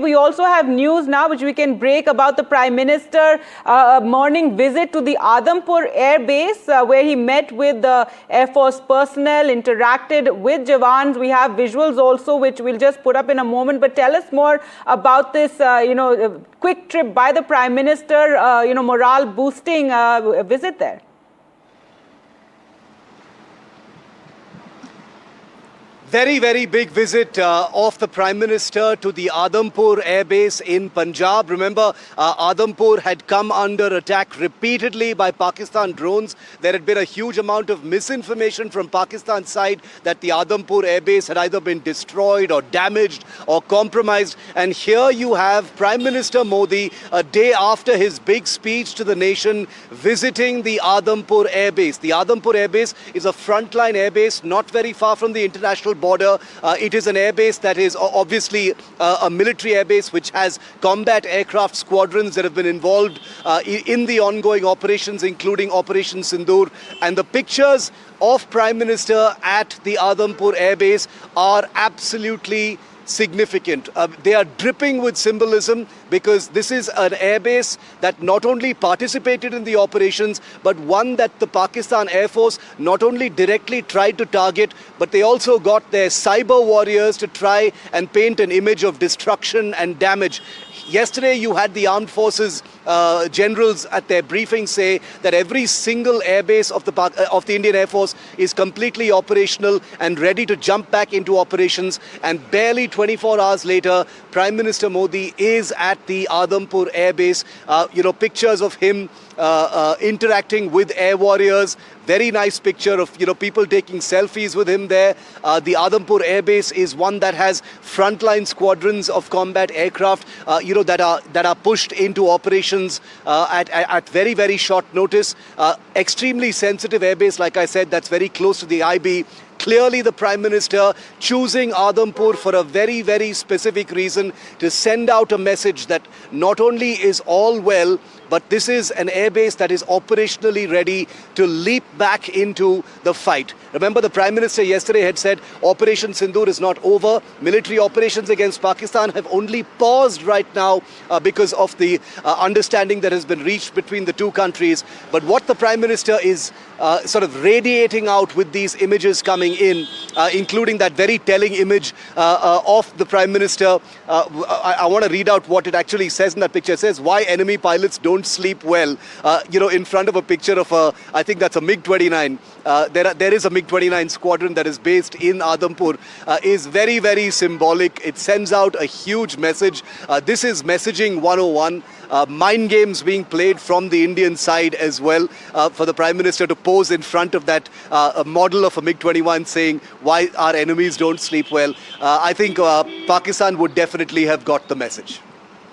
We also have news now which we can break about the Prime Minister morning visit to the Adampur Air Base where he met with the Air Force personnel, interacted with Jawans. We have visuals also which we'll just put up in a moment. But tell us more about this, quick trip by the Prime Minister, morale boosting visit there. Very, very big visit of the Prime Minister to the Adampur Air Base in Punjab. Remember, Adampur had come under attack repeatedly by Pakistan drones. There had been a huge amount of misinformation from Pakistan's side that the Adampur Air Base had either been destroyed or damaged or compromised. And here you have Prime Minister Modi, a day after his big speech to the nation, visiting the Adampur Air Base. The Adampur Air Base is a frontline air base not very far from the international border. It is an airbase that is obviously a military airbase which has combat aircraft squadrons that have been involved in the ongoing operations, including Operation Sindoor. And the pictures of Prime Minister at the Adampur airbase are absolutely significant. They are dripping with symbolism because this is an airbase that not only participated in the operations, but one that the Pakistan Air Force not only directly tried to target, but they also got their cyber warriors to try and paint an image of destruction and damage. Yesterday, you had the armed forces generals at their briefing say that every single airbase of the Indian Air Force is completely operational and ready to jump back into operations. And barely 24 hours later, Prime Minister Modi is at the Adampur Air Base. Pictures of him interacting with air warriors. Very nice picture of people taking selfies with him there. The Adampur Air Base is one that has frontline squadrons of combat aircraft, that are pushed into operations at very, very short notice. Extremely sensitive airbase, like I said, that's very close to the IB. Clearly, the Prime Minister choosing Adampur for a very, very specific reason, to send out a message that not only is all well, but this is an airbase that is operationally ready to leap back into the fight. Remember, the Prime Minister yesterday had said Operation Sindoor is not over. Military operations against Pakistan have only paused right now because of the understanding that has been reached between the two countries. But what the Prime Minister is sort of radiating out with these images coming in, including that very telling image of the Prime Minister. I want to read out what it actually says in that picture. It says, "Why enemy pilots don't sleep well," in front of a picture of I think that's a MiG-29. There is a MiG-29 squadron that is based in Adampur, is very, very symbolic. It sends out a huge message. This is messaging 101. Mind games being played from the Indian side as well, for the Prime Minister to pose in front of that model of a MiG-21 saying why our enemies don't sleep well. I think Pakistan would definitely have got the message.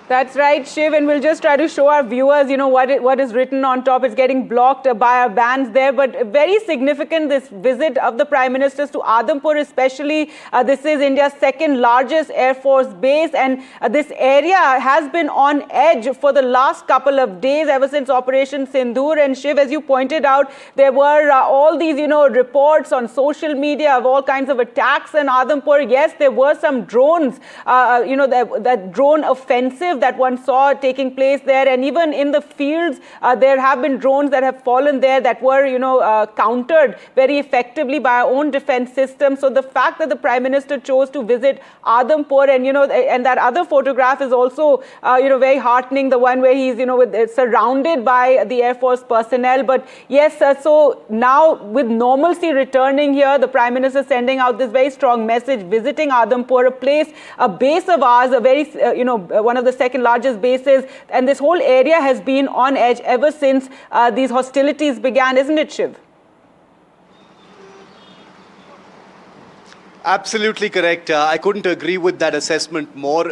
That's right, Shiv, and we'll just try to show our viewers, what is written on top. It's getting blocked by our bans there, but very significant, this visit of the Prime Ministers to Adampur especially. This is India's second largest Air Force base, and this area has been on edge for the last couple of days, ever since Operation Sindoor. And Shiv, as you pointed out, there were all these, reports on social media of all kinds of attacks in Adampur. Yes, there were some drones, that drone offensive that one saw taking place there, and even in the fields there have been drones that have fallen there that were countered very effectively by our own defense system. So the fact that the Prime Minister chose to visit Adampur, and and that other photograph is also very heartening, the one where he's surrounded by the Air Force personnel. But yes, so now with normalcy returning here, the Prime Minister sending out this very strong message, visiting Adampur, a base of ours, a very one of the second largest bases, and this whole area has been on edge ever since these hostilities began, isn't it, Shiv? Absolutely correct. I couldn't agree with that assessment more.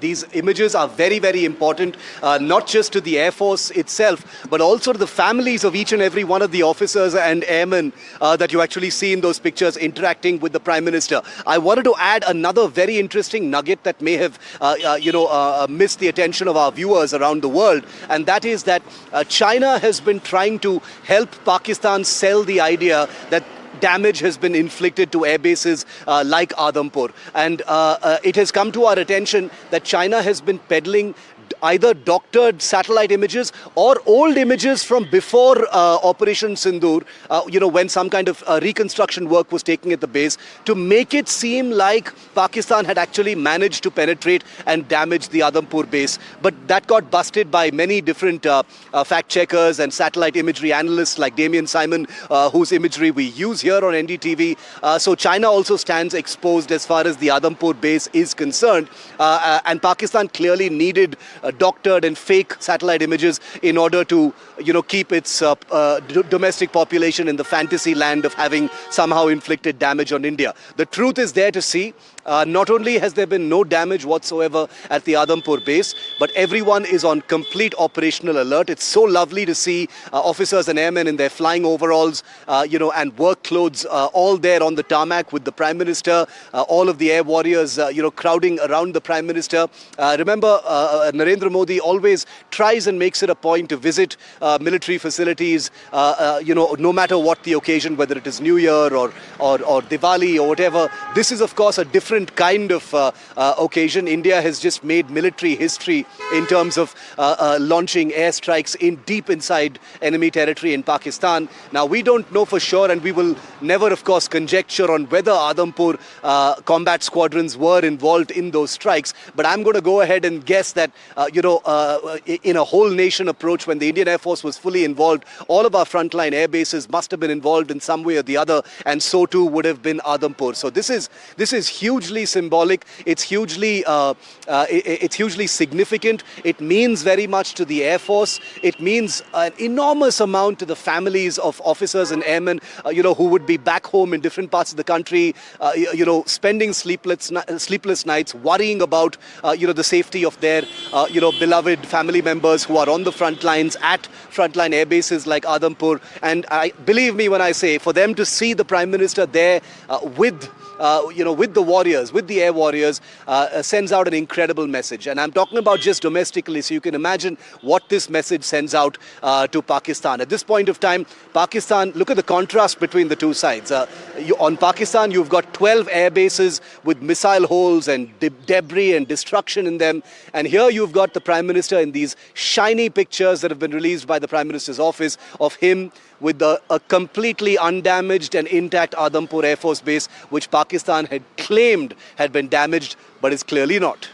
These images are very, very important, not just to the Air Force itself, but also to the families of each and every one of the officers and airmen that you actually see in those pictures interacting with the Prime Minister. I wanted to add another very interesting nugget that may have, missed the attention of our viewers around the world, and that is that China has been trying to help Pakistan sell the idea that damage has been inflicted to air bases like Adampur. And it has come to our attention that China has been peddling either doctored satellite images or old images from before Operation Sindoor, when some kind of reconstruction work was taking at the base, to make it seem like Pakistan had actually managed to penetrate and damage the Adampur base. But that got busted by many different fact checkers and satellite imagery analysts like Damien Simon, whose imagery we use here on NDTV. So China also stands exposed as far as the Adampur base is concerned. And Pakistan clearly needed doctored and fake satellite images in order to, keep its domestic population in the fantasy land of having somehow inflicted damage on India. The truth is there to see. Not only has there been no damage whatsoever at the Adampur base, but everyone is on complete operational alert. It's so lovely to see officers and airmen in their flying overalls, and work clothes, all there on the tarmac with the Prime Minister, all of the air warriors, crowding around the Prime Minister. Remember, Narendra Modi always tries and makes it a point to visit military facilities, no matter what the occasion, whether it is New Year or Diwali or whatever. This is, of course, a different kind of occasion. India has just made military history in terms of launching airstrikes deep inside enemy territory in Pakistan. Now, we don't know for sure, and we will never, of course, conjecture on whether Adampur combat squadrons were involved in those strikes. But I'm going to go ahead and guess that, in a whole nation approach, when the Indian Air Force was fully involved, all of our frontline air bases must have been involved in some way or the other, and so too would have been Adampur. So this is hugely symbolic. It's hugely significant. It means very much to the Air Force. It means an enormous amount to the families of officers and airmen, who would be back home in different parts of the country, spending sleepless nights, worrying about, the safety of their, beloved family members who are on the front lines at frontline air bases like Adampur. And believe me when I say, for them to see the Prime Minister there with the warriors, with the air warriors, sends out an incredible message. And I'm talking about just domestically, so you can imagine what this message sends out to Pakistan. At this point of time, Pakistan, look at the contrast between the two sides. On Pakistan, you've got 12 air bases with missile holes and debris and destruction in them. And here you've got the Prime Minister in these shiny pictures that have been released by the Prime Minister's office of him with a completely undamaged and intact Adampur Air Force base, which Pakistan had claimed had been damaged, but is clearly not.